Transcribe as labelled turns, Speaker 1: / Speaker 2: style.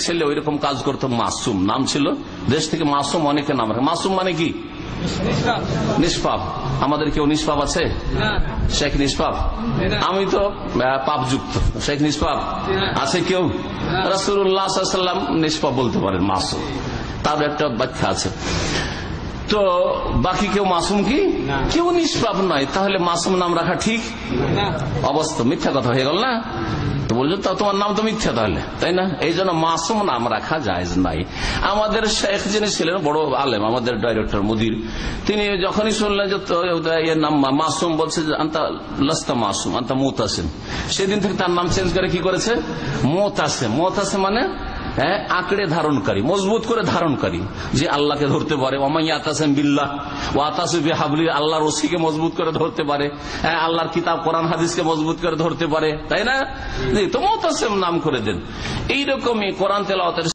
Speaker 1: ছেলে ওই রকম কাজ করতো, মাসুম নাম ছিল, দেশ থেকে মাসুম অনেকে নাম রাখে। মাসুম মানে কি? নিষ্পাপ। আমাদের কেউ নিষ্পাপ আছে? শেখ নিষ্পাপ? আমি তো পাপযুক্ত। শেখ নিষ্পাপ আছে কেউ? রাসূলুল্লাহ সাল্লাল্লাহু আলাইহি ওয়াসাল্লাম নিষ্পাপ বলতে পারেন, মাসুম, তার একটা ব্যাখ্যা আছে। তো বাকি কেউ মাসুম কি? কেউ নিষ্পাপ নয়। তাহলে মাসুম নাম রাখা ঠিক? অবস্থা মিথ্যা কথা হয়ে গেল না? তো বলছো তা তোমার নাম তো মিথ্যা তাহলে, তাই না? এই জন্য মাসুম নাম রাখা জায়েজ নাই। আমাদের শেখ যিনি ছিলেন বড় আলেম, আমাদের ডাইরেক্টর মুদির, তিনি যখনই শুনলেন যে এর নাম মাসুম, বলছে যে আন্তা লাস্তা মাসুম আন্তা মুতাসিম, সেদিন থেকে তার নাম চেঞ্জ করে কি করেছে? মুতাসিম। মুতাসিম মানে আঁকড়ে ধারণকারী, মজবুত করে ধারণকারী, যে আল্লাহকে ধরতে পারে। ওমাইয়াতাসিম বিল্লাহ ওয়া আতাসু বিহাবলি, আল্লাহর রশিকে মজবুত করে ধরতে পারে, আল্লাহর কিতাব কোরআন হাদিসকে মজবুত করে ধরতে পারে, তাই না? তো মুতাসিম নাম করে দেন। এইরকমই কোরআন তেলাওয়াতের